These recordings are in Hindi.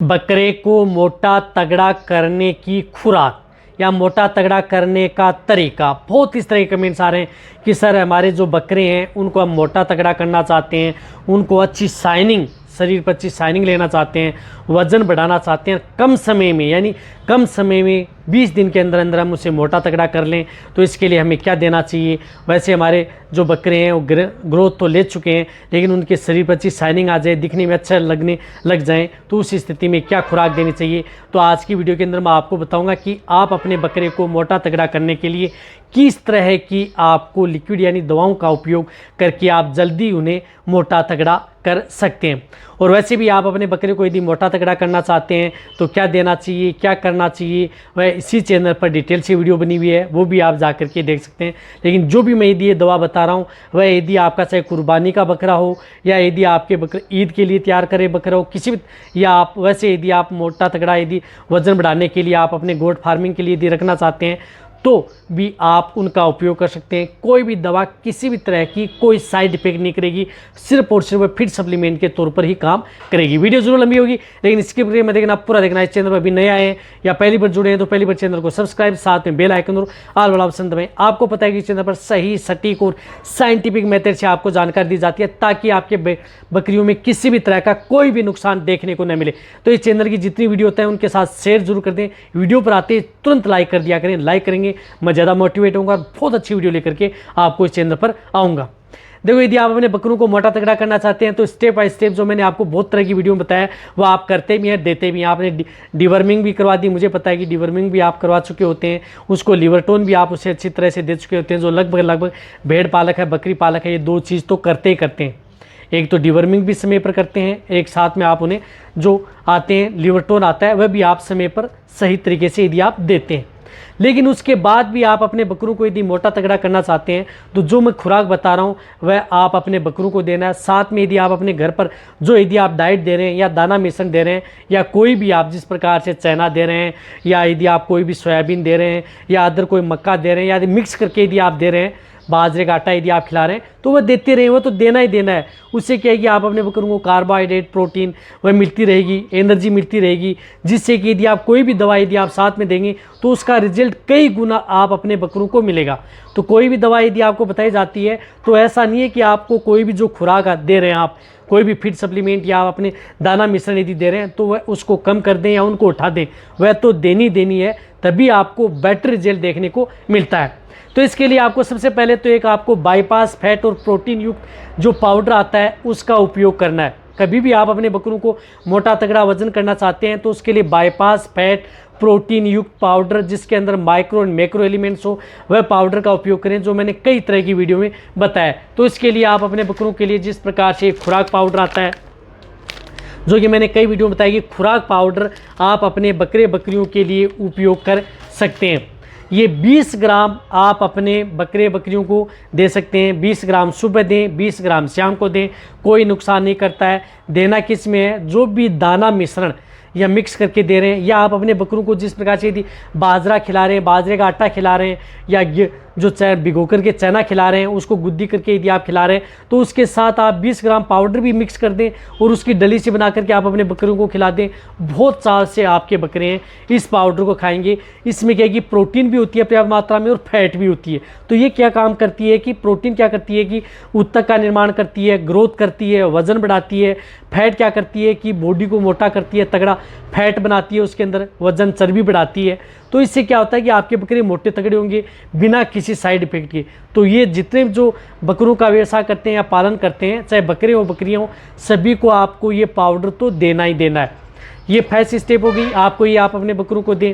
बकरे को मोटा तगड़ा करने की खुराक या मोटा तगड़ा करने का तरीका। बहुत इस तरह के कमेंट्स आ रहे हैं कि सर हमारे जो बकरे हैं उनको हम मोटा तगड़ा करना चाहते हैं, उनको अच्छी शाइनिंग, शरीर पर अच्छी शाइनिंग लेना चाहते हैं, वज़न बढ़ाना चाहते हैं कम समय में, यानी कम समय में 20 दिन के अंदर अंदर हम उसे मोटा तगड़ा कर लें। तो इसके लिए हमें क्या देना चाहिए। वैसे हमारे जो बकरे हैं वो ग्रोथ तो ले चुके हैं, लेकिन उनके शरीर पर अच्छी शाइनिंग आ जाए, दिखने में अच्छा लगने लग जाए, तो उस स्थिति में क्या खुराक देनी चाहिए। तो आज की वीडियो के अंदर मैं आपको बताऊंगा कि आप अपने बकरे को मोटा तगड़ा करने के लिए किस तरह की आपको लिक्विड यानी दवाओं का उपयोग करके आप जल्दी उन्हें मोटा तगड़ा कर सकते हैं। और वैसे भी आप अपने बकरे को यदि मोटा तगड़ा करना चाहते हैं तो क्या देना चाहिए, क्या करना चाहिए, वह इसी चैनल पर डिटेल से वीडियो बनी हुई है, वो भी आप जा करके देख सकते हैं। लेकिन जो भी मैं यदि ये दवा बता रहा हूँ वह यदि आपका चाहे कुर्बानी का बकरा हो या यदि आपके बकरे ईद के लिए तैयार करे बकरा हो, किसी भी, या आप वैसे यदि आप मोटा तगड़ा यदि वज़न बढ़ाने के लिए आप अपने गोट फार्मिंग के लिए यदि रखना चाहते हैं तो भी आप उनका उपयोग कर सकते हैं। कोई भी दवा किसी भी तरह की कोई साइड इफेक्ट नहीं करेगी, सिर्फ और सिर्फ फीड सप्लीमेंट के तौर पर ही काम करेगी। वीडियो जरूर लंबी होगी लेकिन इसके बारे में देखना, पूरा देखना। इस चैनल पर अभी नए आए हैं या पहली बार जुड़े हैं तो पहली बार चैनल को सब्सक्राइब, साथ में बेल आइकन और ऑल वाला ऑप्शन दबाएं। आपको पता है कि चैनल पर सही, सटीक और साइंटिफिक मेथड से आपको जानकारी दी जाती है ताकि आपके बकरियों में किसी भी तरह का कोई भी नुकसान देखने को न मिले। तो इस चैनल की जितनी वीडियो होता है उनके साथ शेयर जरूर कर दें। वीडियो पर आते तुरंत लाइक कर दिया करें, लाइक करेंगे मैं ज़्यादा मोटिवेट होऊंगा, बहुत अच्छी वीडियो लेकर के आपको इस चैनल पर आऊँगा। देखो, यदि आप अपने बकरों को मोटा तगड़ा करना चाहते हैं तो स्टेप बाय स्टेप जो मैंने आपको बहुत तरह की वीडियो में बताया वो आप करते भी हैं, देते भी हैं। आपने डिवर्मिंग भी करवा दी, मुझे पता है कि डिवर्मिंग भी आप करवा चुके होते हैं, उसको लिवरटोन भी आप उसे अच्छी तरह से दे चुके होते हैं। जो लगभग भेड़ पालक है, बकरी पालक है, ये दो चीज़ तो करते ही करते हैं। एक तो डिवर्मिंग भी समय पर करते हैं, एक साथ में आप उन्हें जो आते हैं लिवरटोन आता है वह भी आप समय पर सही तरीके से यदि आप देते हैं। लेकिन उसके बाद भी आप अपने बकरों को यदि मोटा तगड़ा करना चाहते हैं तो जो मैं खुराक बता रहा हूं वह आप अपने बकरों को देना है। साथ में यदि आप अपने घर पर जो यदि आप डाइट दे रहे हैं या दाना मिश्रण दे रहे हैं या कोई भी आप जिस प्रकार से चना दे रहे हैं या यदि आप कोई भी सोयाबीन दे रहे हैं या अदर कोई मक्का दे रहे हैं या यदि मिक्स करके यदि आप दे रहे हैं, बाजरे का आटा यदि आप खिला रहे हैं तो वह देते रहे, वो तो देना ही देना है। उससे क्या है कि आप अपने बकरों को कार्बोहाइड्रेट, प्रोटीन वह मिलती रहेगी, एनर्जी मिलती रहेगी, जिससे कि यदि आप कोई भी दवा यदि आप साथ में देंगे तो उसका रिजल्ट कई गुना आप अपने बकरों को मिलेगा। तो कोई भी दवा यदि आपको बताई जाती है तो ऐसा नहीं है कि आपको कोई भी जो खुराक दे रहे हैं, आप कोई भी फीड सप्लीमेंट या आप अपने दाना मिश्रण यदि दे रहे हैं तो वह उसको कम कर दें या उनको उठा दें, वह तो देनी देनी है, तभी आपको बेटर रिजल्ट देखने को मिलता है। तो इसके लिए आपको सबसे पहले तो एक आपको बाईपास फैट और प्रोटीन युक्त जो पाउडर आता है उसका उपयोग करना है। कभी भी आप अपने बकरों को मोटा तगड़ा वजन करना चाहते हैं तो उसके लिए बाईपास फैट प्रोटीन युक्त पाउडर जिसके अंदर माइक्रो एंड मैक्रो एलिमेंट्स हो वह पाउडर का उपयोग करें, जो मैंने कई तरह की वीडियो में बताया। तो इसके लिए आप अपने बकरों के लिए जिस प्रकार से खुराक पाउडर आता है, जो कि मैंने कई वीडियो में बताया कि खुराक पाउडर आप अपने बकरे बकरियों के लिए उपयोग कर सकते हैं। ये 20 ग्राम आप अपने बकरे बकरियों को दे सकते हैं। 20 ग्राम सुबह दें, 20 ग्राम शाम को दें, कोई नुकसान नहीं करता है। देना किस में है, जो भी दाना मिश्रण या मिक्स करके दे रहे हैं या आप अपने बकरों को जिस प्रकार से यदि बाजरा खिला रहे हैं, बाजरे का आटा खिला रहे हैं या जो भिगो करके चना खिला रहे हैं उसको गुद्दी करके यदि आप खिला रहे हैं तो उसके साथ आप 20 ग्राम पाउडर भी मिक्स कर दें और उसकी डली से बना करके आप अपने बकरों को खिला दें। बहुत साल से आपके बकरे हैं इस पाउडर को खाएंगे। इसमें क्या है कि प्रोटीन भी होती है पर्याप्त मात्रा में और फैट भी होती है। तो ये क्या काम करती है कि प्रोटीन क्या करती है कि ऊतक का निर्माण करती है, ग्रोथ करती है, वजन बढ़ाती है। फैट क्या करती है कि बॉडी को मोटा करती है, तगड़ा फैट बनाती है, उसके अंदर वजन चर्बी बढ़ाती है। तो इससे क्या होता है कि आपके बकरे मोटे तगड़े होंगे बिना किसी साइड इफेक्ट के। तो ये जितने जो बकरों का व्यवसाय करते हैं या पालन करते हैं, चाहे बकरे हो बकरियाँ हो, सभी को आपको ये पाउडर तो देना ही देना है। ये फर्स्ट स्टेप होगी, आपको ये आप अपने बकरों को दें।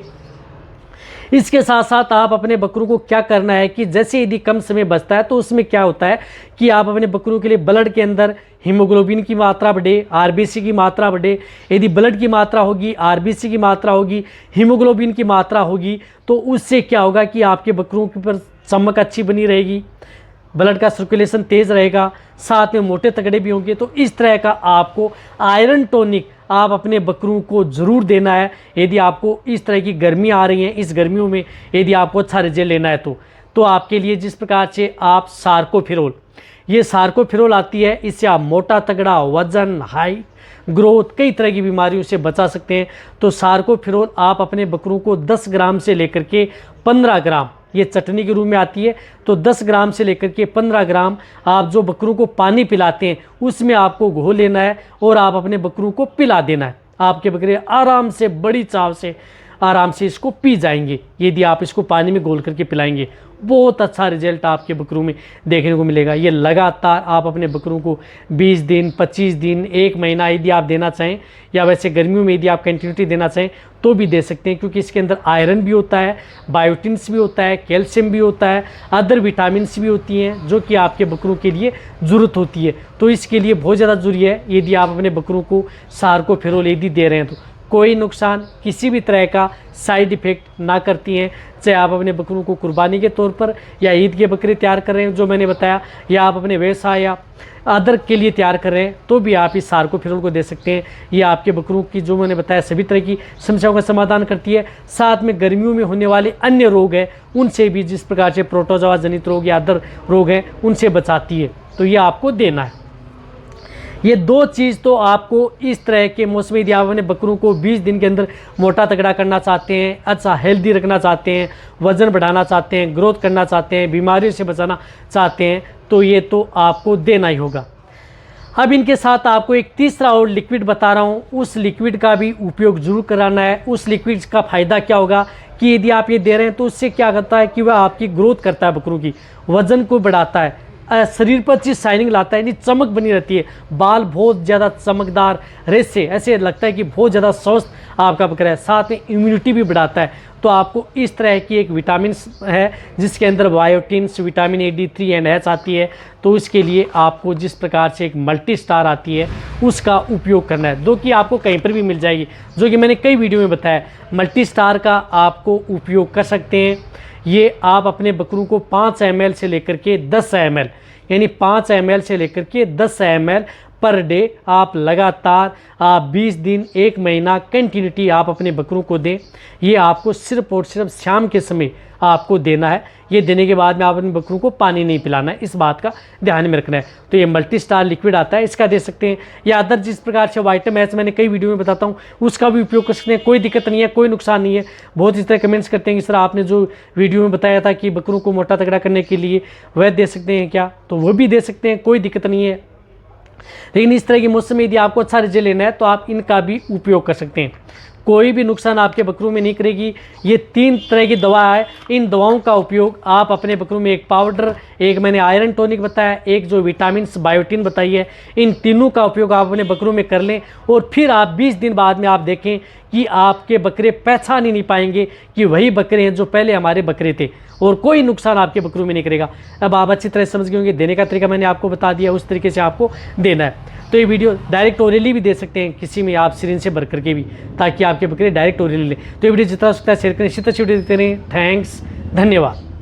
इसके साथ साथ आप अपने बकरों को क्या करना है कि जैसे यदि कम समय बचता है तो उसमें क्या होता है कि आप अपने बकरों के लिए ब्लड के अंदर हीमोग्लोबिन की मात्रा बढ़े, आरबीसी की मात्रा बढ़े। यदि ब्लड की मात्रा होगी, आरबीसी की मात्रा होगी, हीमोग्लोबिन की मात्रा होगी तो उससे क्या होगा कि आपके बकरों के ऊपर चमक अच्छी बनी रहेगी, ब्लड का सर्कुलेशन तेज़ रहेगा, साथ में मोटे तगड़े भी होंगे। तो इस तरह का आपको आयरन टॉनिक आप अपने बकरों को ज़रूर देना है यदि आपको इस तरह की गर्मी आ रही है। इस गर्मियों में यदि आपको अच्छा रिजल्ट लेना है तो आपके लिए जिस प्रकार से आप सार्कोफिरोल, ये सार्कोफिरोल आती है, इससे आप मोटा तगड़ा वजन हाई ग्रोथ, कई तरह की बीमारियों से बचा सकते हैं। तो सार्कोफेरोल आप अपने बकरों को 10 ग्राम से लेकर के 15 ग्राम, ये चटनी के रूप में आती है, तो 10 ग्राम से लेकर के 15 ग्राम आप जो बकरों को पानी पिलाते हैं उसमें आपको घोल लेना है और आप अपने बकरों को पिला देना है। आपके बकरे आराम से, बड़ी चाव से आराम से इसको पी जाएंगे यदि आप इसको पानी में घोल करके पिलाएंगे। बहुत अच्छा रिजल्ट आपके बकरों में देखने को मिलेगा। ये लगातार आप अपने बकरों को 20 दिन, 25 दिन, 1 महीना यदि आप देना चाहें, या वैसे गर्मियों में यदि आप कंटिन्यूटी देना चाहें तो भी दे सकते हैं, क्योंकि इसके अंदर आयरन भी होता है, बायोटिन्स भी होता है, कैल्शियम भी होता है, अदर विटामिन्स भी होती हैं जो कि आपके बकरों के लिए ज़रूरत होती है। तो इसके लिए बहुत ज़्यादा ज़रूरी है यदि आप अपने बकरों को सार्कोफेरोल यदि दे रहे हैं तो कोई नुकसान, किसी भी तरह का साइड इफ़ेक्ट ना करती हैं। चाहे आप अपने बकरों को कुर्बानी के तौर पर या ईद के बकरे तैयार कर रहे हैं जो मैंने बताया, या आप अपने व्यवसाय या अदर के लिए तैयार कर रहे हैं, तो भी आप इस सार्कोफेरोल को दे सकते हैं। ये आपके बकरों की जो मैंने बताया सभी तरह की समस्याओं का समाधान करती है। साथ में गर्मियों में होने वाले अन्य रोग हैं उनसे भी, जिस प्रकार से प्रोटोजोआ जनित रोग या अदर रोग हैं, उनसे बचाती है। तो ये आपको देना है। ये 2 चीज़ तो आपको इस तरह के मौसम, यदि आप अपने बकरों को 20 दिन के अंदर मोटा तगड़ा करना चाहते हैं, अच्छा हेल्दी रखना चाहते हैं, वज़न बढ़ाना चाहते हैं, ग्रोथ करना चाहते हैं, बीमारियों से बचाना चाहते हैं, तो ये तो आपको देना ही होगा। अब इनके साथ आपको एक तीसरा और लिक्विड बता रहा हूँ, उस लिक्विड का भी उपयोग जरूर कराना है। उस लिक्विड का फ़ायदा क्या होगा कि यदि आप ये दे रहे हैं तो उससे क्या करता है कि वह आपकी ग्रोथ करता है, बकरों की वज़न को बढ़ाता है, शरीर पर अच्छी शाइनिंग लाता है, यानी चमक बनी रहती है, बाल बहुत ज़्यादा चमकदार, रेसे ऐसे लगता है कि बहुत ज़्यादा स्वस्थ आपका बकरा है। साथ में इम्यूनिटी भी बढ़ाता है। तो आपको इस तरह की एक विटामिन है जिसके अंदर biotins, vitamin A, D3 and H आती है। तो इसके लिए आपको जिस प्रकार से एक मल्टी स्टार आती है उसका उपयोग करना है, जो कि आपको कहीं पर भी मिल जाएगी, जो कि मैंने कई वीडियो में बताया। मल्टी स्टार का आपको उपयोग कर सकते हैं। ये आप अपने बकरों को 5 ml से लेकर के 10 ml, यानी 5 ml से लेकर के 10 ml पर डे आप लगातार 20 दिन, 1 महीना कंटिन्यूटी आप अपने बकरों को दें। ये आपको सिर्फ और सिर्फ शाम के समय आपको देना है। ये देने के बाद में आप अपने बकरों को पानी नहीं पिलाना है, इस बात का ध्यान में रखना है। तो ये मल्टी स्टार लिक्विड आता है, इसका दे सकते हैं, या अदर जिस प्रकार से वाइटम एच मैंने कई वीडियो में बताता हूँ उसका भी उपयोग कर सकते हैं। कोई दिक्कत नहीं है, कोई नुकसान नहीं है। बहुत इस तरह कमेंट्स करते हैं कि सर आपने जो वीडियो में बताया था कि बकरों को मोटा तगड़ा करने के लिए वह दे सकते हैं क्या, तो वो भी दे सकते हैं, कोई दिक्कत नहीं है। लेकिन इस तरह के मौसम में यदि आपको अच्छा रिजल्ट लेना है तो आप इनका भी उपयोग कर सकते हैं। कोई भी नुकसान आपके बकरों में नहीं करेगी। ये 3 तरह की दवा है, इन दवाओं का उपयोग आप अपने बकरों में, एक पाउडर, एक मैंने आयरन टॉनिक बताया, एक जो विटामिन बायोटिन बताई है, इन तीनों का उपयोग आप अपने बकरों में कर लें। और फिर आप 20 दिन बाद में आप देखें कि आपके बकरे पहचान ही नहीं पाएंगे कि वही बकरे हैं जो पहले हमारे बकरे थे, और कोई नुकसान आपके बकरों में नहीं करेगा। अब आप अच्छी तरह समझ गए होंगे, देने का तरीका मैंने आपको बता दिया, उस तरीके से आपको देना है। तो ये वीडियो डायरेक्ट ओरली भी दे सकते हैं, किसी में आप सिरिंज से भर करके भी, ताकि आपके बकरे डायरेक्ट ओरली लें। तो ये वीडियो जितना हो सकता है शेयर करें, इसी तरह वीडियो देते रहें। थैंक्स, धन्यवाद।